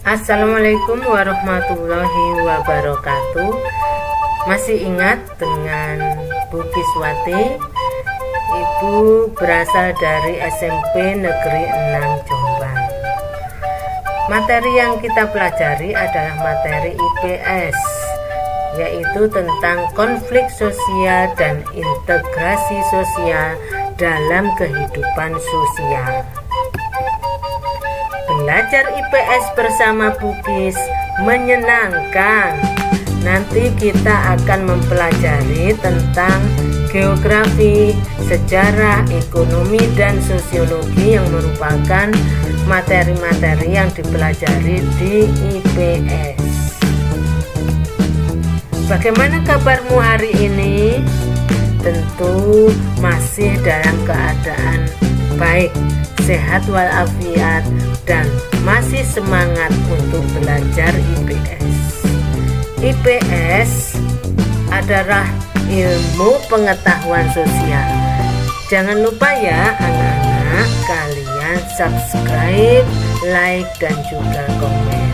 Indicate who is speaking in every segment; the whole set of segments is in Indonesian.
Speaker 1: Assalamualaikum warahmatullahi wabarakatuh. Masih ingat dengan Bu Kiswati? Ibu berasal dari SMP Negeri 6 Jombang. Materi yang kita pelajari adalah materi IPS, yaitu tentang konflik sosial dan integrasi sosial dalam kehidupan sosial. Belajar IPS bersama Bukis menyenangkan. Nanti kita akan mempelajari tentang geografi, sejarah, ekonomi, dan sosiologi yang merupakan materi-materi yang dipelajari di IPS. Bagaimana kabarmu hari ini? Tentu masih dalam keadaan baik, sehat walafiat, dan masih semangat untuk belajar IPS. IPS adalah ilmu pengetahuan sosial. Jangan lupa ya anak-anak, kalian subscribe, like, dan juga komen.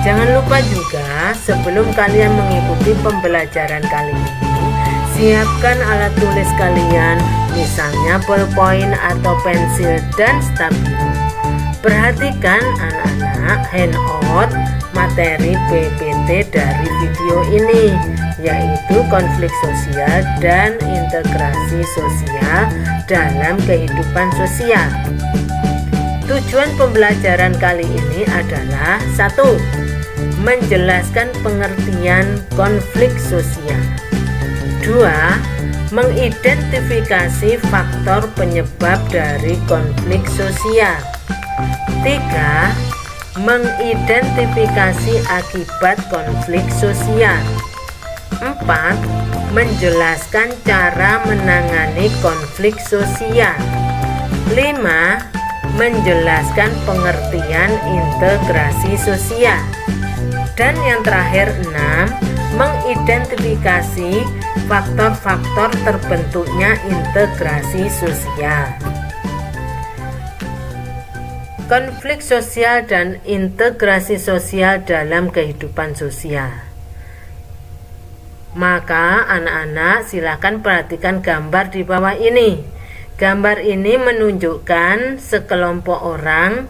Speaker 1: Jangan lupa juga sebelum kalian mengikuti pembelajaran kali ini, siapkan alat tulis kalian, misalnya ballpoint atau pensil dan stabilo. Perhatikan anak-anak handout materi PPT dari video ini, yaitu konflik sosial dan integrasi sosial dalam kehidupan sosial. Tujuan pembelajaran kali ini adalah 1. Menjelaskan pengertian konflik sosial. 2. Mengidentifikasi faktor penyebab dari konflik sosial. 3. Mengidentifikasi akibat konflik sosial. 4. Menjelaskan cara menangani konflik sosial. 5. Menjelaskan pengertian integrasi sosial. Dan yang terakhir 6. Mengidentifikasi faktor-faktor terbentuknya integrasi sosial. Konflik sosial dan integrasi sosial dalam kehidupan sosial. Maka anak-anak silakan perhatikan gambar di bawah ini. Gambar ini menunjukkan sekelompok orang,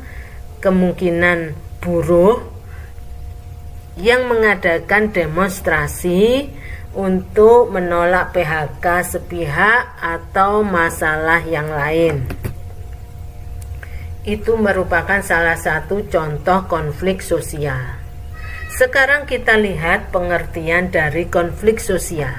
Speaker 1: kemungkinan buruh, yang mengadakan demonstrasi untuk menolak PHK sepihak atau masalah yang lain. Itu merupakan salah satu contoh konflik sosial. Sekarang kita lihat pengertian dari konflik sosial.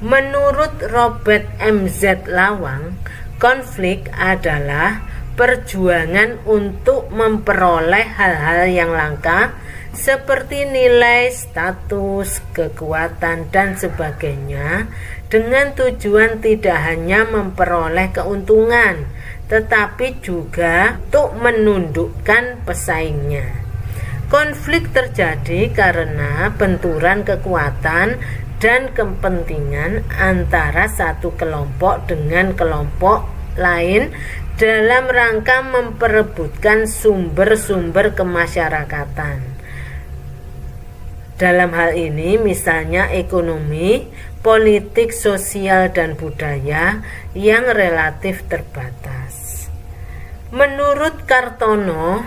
Speaker 1: Menurut Robert M.Z. Lawang, konflik adalah perjuangan untuk memperoleh hal-hal yang langka seperti nilai, status, kekuatan, dan sebagainya, dengan tujuan tidak hanya memperoleh keuntungan, tetapi juga untuk menundukkan pesaingnya. Konflik terjadi karena benturan kekuatan dan kepentingan antara satu kelompok dengan kelompok lain dalam rangka memperebutkan sumber-sumber kemasyarakatan. Dalam hal ini misalnya ekonomi, politik, sosial, dan budaya yang relatif terbatas. Menurut Kartono,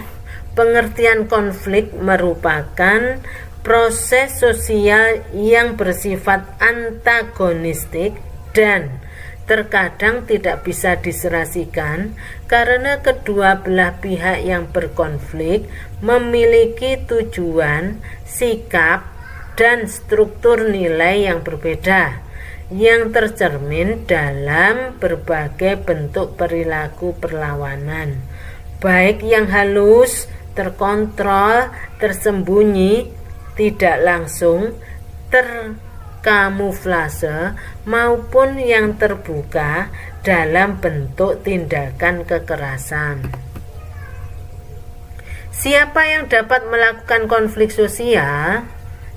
Speaker 1: pengertian konflik merupakan proses sosial yang bersifat antagonistik dan terkadang tidak bisa diserasikan karena kedua belah pihak yang berkonflik memiliki tujuan, sikap, dan struktur nilai yang berbeda, yang tercermin dalam berbagai bentuk perilaku perlawanan, baik yang halus, terkontrol, tersembunyi, tidak langsung, terkamuflase, maupun yang terbuka dalam bentuk tindakan kekerasan. Siapa yang dapat melakukan konflik sosial?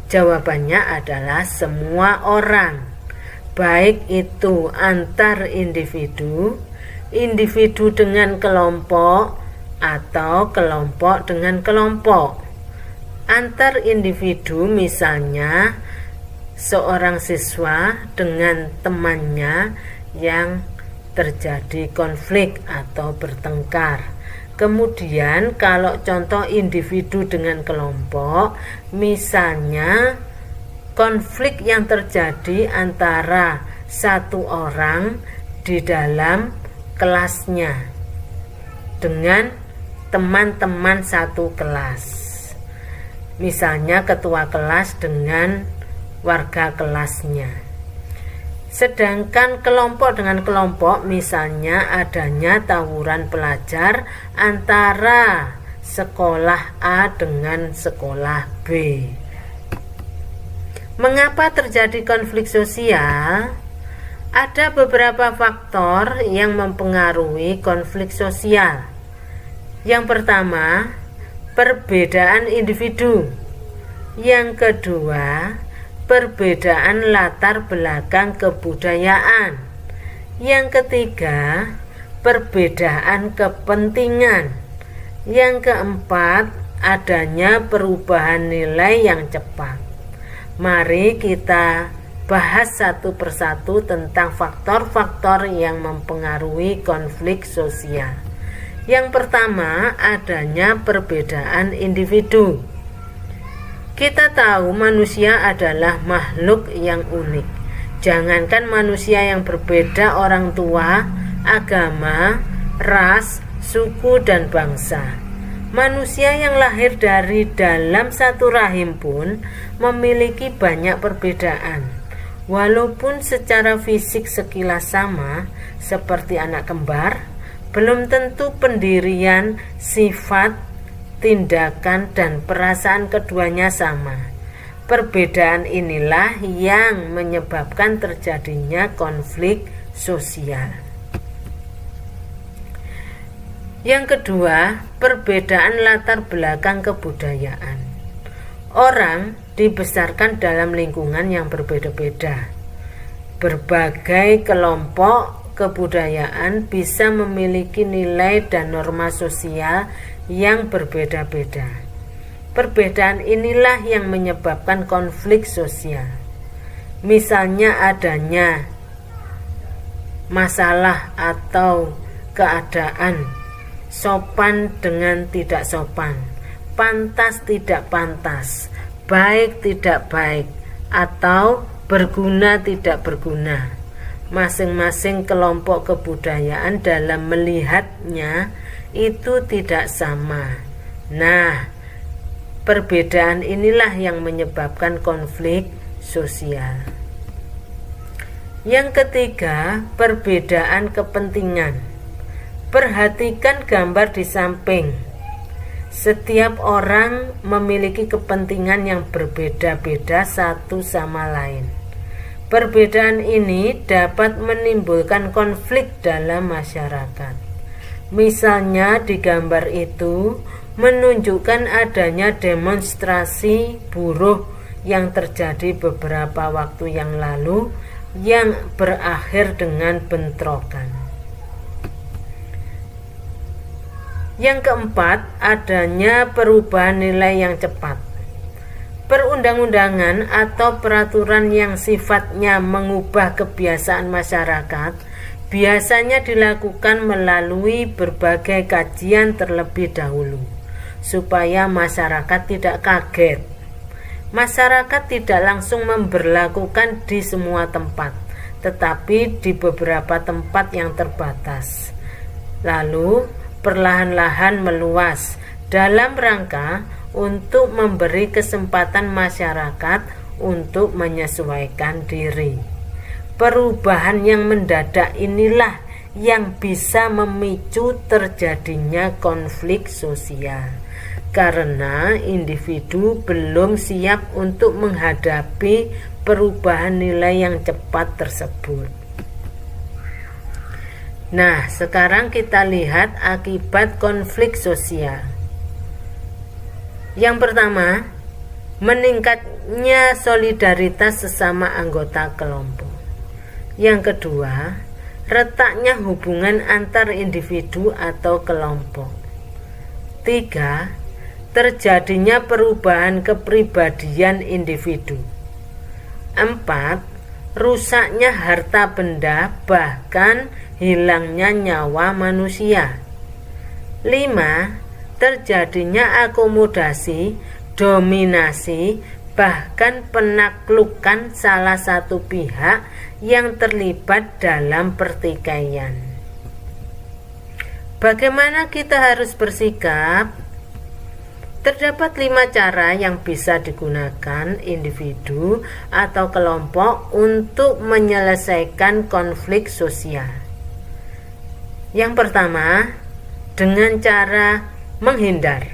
Speaker 1: Jawabannya adalah semua orang, baik itu antar individu, individu dengan kelompok, atau kelompok dengan kelompok. Antar individu, misalnya seorang siswa dengan temannya yang terjadi konflik atau bertengkar. Kemudian kalau contoh individu dengan kelompok, misalnya konflik yang terjadi antara satu orang di dalam kelasnya dengan teman-teman satu kelas. Misalnya ketua kelas dengan warga kelasnya. Sedangkan kelompok dengan kelompok, misalnya adanya tawuran pelajar antara sekolah A dengan sekolah B. Mengapa terjadi konflik sosial? Ada beberapa faktor yang mempengaruhi konflik sosial. Yang pertama, perbedaan individu. Yang kedua, perbedaan latar belakang kebudayaan. Yang ketiga, perbedaan kepentingan. Yang keempat, adanya perubahan nilai yang cepat. Mari kita bahas satu persatu tentang faktor-faktor yang mempengaruhi konflik sosial. Yang pertama, adanya perbedaan individu. Kita tahu manusia adalah makhluk yang unik. Jangankan manusia yang berbeda orang tua, agama, ras, suku, dan bangsa. Manusia yang lahir dari dalam satu rahim pun memiliki banyak perbedaan. Walaupun secara fisik sekilas sama, seperti anak kembar, belum tentu pendirian, sifat, tindakan, dan perasaan keduanya sama. Perbedaan inilah yang menyebabkan terjadinya konflik sosial. Yang kedua, perbedaan latar belakang kebudayaan. Orang dibesarkan dalam lingkungan yang berbeda-beda. Berbagai kelompok kebudayaan bisa memiliki nilai dan norma sosial yang berbeda-beda. Perbedaan inilah yang menyebabkan konflik sosial. Misalnya adanya masalah atau keadaan sopan dengan tidak sopan, pantas tidak pantas, baik tidak baik, atau berguna tidak berguna. Masing-masing kelompok kebudayaan dalam melihatnya itu tidak sama. Nah, perbedaan inilah yang menyebabkan konflik sosial. Yang ketiga, perbedaan kepentingan. Perhatikan gambar di samping. Setiap orang memiliki kepentingan yang berbeda-beda satu sama lain. Perbedaan ini dapat menimbulkan konflik dalam masyarakat. Misalnya di gambar itu menunjukkan adanya demonstrasi buruh yang terjadi beberapa waktu yang lalu yang berakhir dengan bentrokan. Yang keempat, adanya perubahan nilai yang cepat. Perundang-undangan atau peraturan yang sifatnya mengubah kebiasaan masyarakat biasanya dilakukan melalui berbagai kajian terlebih dahulu, supaya masyarakat tidak kaget. Masyarakat tidak langsung memberlakukan di semua tempat, tetapi di beberapa tempat yang terbatas. Lalu perlahan-lahan meluas dalam rangka untuk memberi kesempatan masyarakat untuk menyesuaikan diri. Perubahan yang mendadak inilah yang bisa memicu terjadinya konflik sosial, karena individu belum siap untuk menghadapi perubahan nilai yang cepat tersebut. Nah, sekarang kita lihat akibat konflik sosial. Yang pertama, meningkatnya solidaritas sesama anggota kelompok. Yang kedua, retaknya hubungan antar individu atau kelompok. 3. Terjadinya perubahan kepribadian individu. 4. Rusaknya harta benda, bahkan hilangnya nyawa manusia. 5. Terjadinya akomodasi, dominasi, bahkan penaklukan salah satu pihak yang terlibat dalam pertikaian. Bagaimana kita harus bersikap? Terdapat 5 cara yang bisa digunakan individu atau kelompok untuk menyelesaikan konflik sosial. Yang pertama, dengan cara menghindar.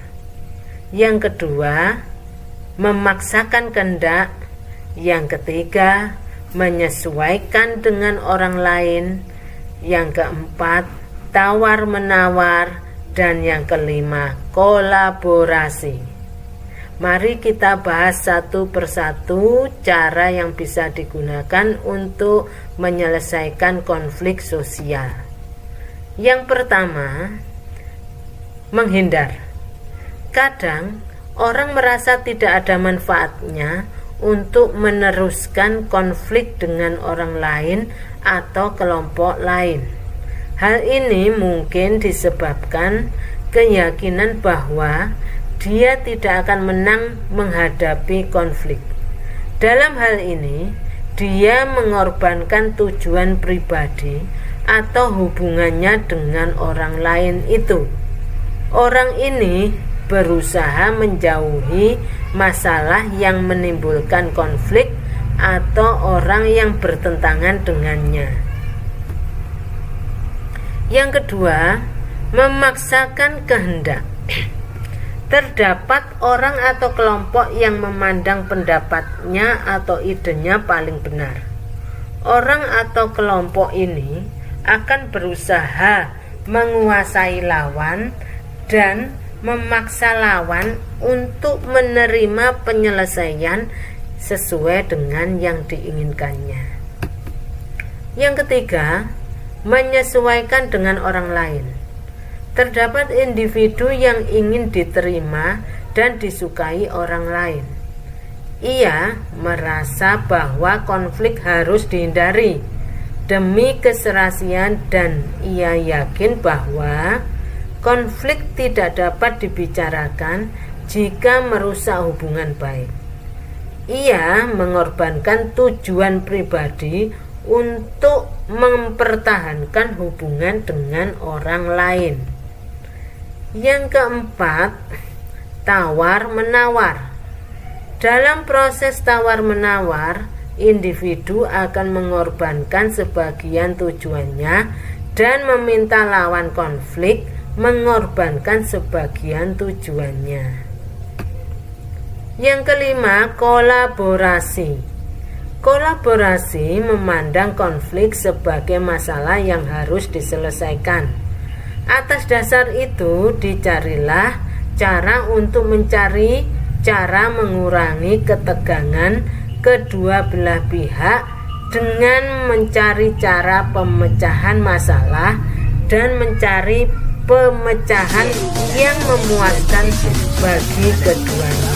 Speaker 1: Yang kedua, memaksakan kehendak. Yang ketiga, menyesuaikan dengan orang lain. Yang keempat, tawar-menawar. Dan yang kelima, kolaborasi. Mari kita bahas satu persatu cara yang bisa digunakan untuk menyelesaikan konflik sosial. Yang pertama, menghindar. Kadang orang merasa tidak ada manfaatnya untuk meneruskan konflik dengan orang lain atau kelompok lain. Hal ini mungkin disebabkan keyakinan bahwa dia tidak akan menang menghadapi konflik. Dalam hal ini, dia mengorbankan tujuan pribadi atau hubungannya dengan orang lain itu. Orang ini berusaha menjauhi masalah yang menimbulkan konflik atau orang yang bertentangan dengannya. Yang kedua, memaksakan kehendak. Terdapat orang atau kelompok yang memandang pendapatnya atau idenya paling benar. Orang atau kelompok ini akan berusaha menguasai lawan dan memaksa lawan untuk menerima penyelesaian sesuai dengan yang diinginkannya. Yang ketiga, menyesuaikan dengan orang lain. Terdapat individu yang ingin diterima dan disukai orang lain. Ia merasa bahwa konflik harus dihindari demi keserasian dan ia yakin bahwa konflik tidak dapat dibicarakan jika merusak hubungan baik. Ia mengorbankan tujuan pribadi untuk mempertahankan hubungan dengan orang lain. Yang keempat, tawar-menawar. Dalam proses tawar-menawar, individu akan mengorbankan sebagian tujuannya dan meminta lawan konflik mengorbankan sebagian tujuannya. Yang kelima, kolaborasi. Kolaborasi memandang konflik sebagai masalah yang harus diselesaikan. Atas dasar itu, dicarilah cara untuk mencari cara mengurangi ketegangan kedua belah pihak dengan mencari cara pemecahan masalah dan mencari pemecahan yang memuaskan bagi keduanya.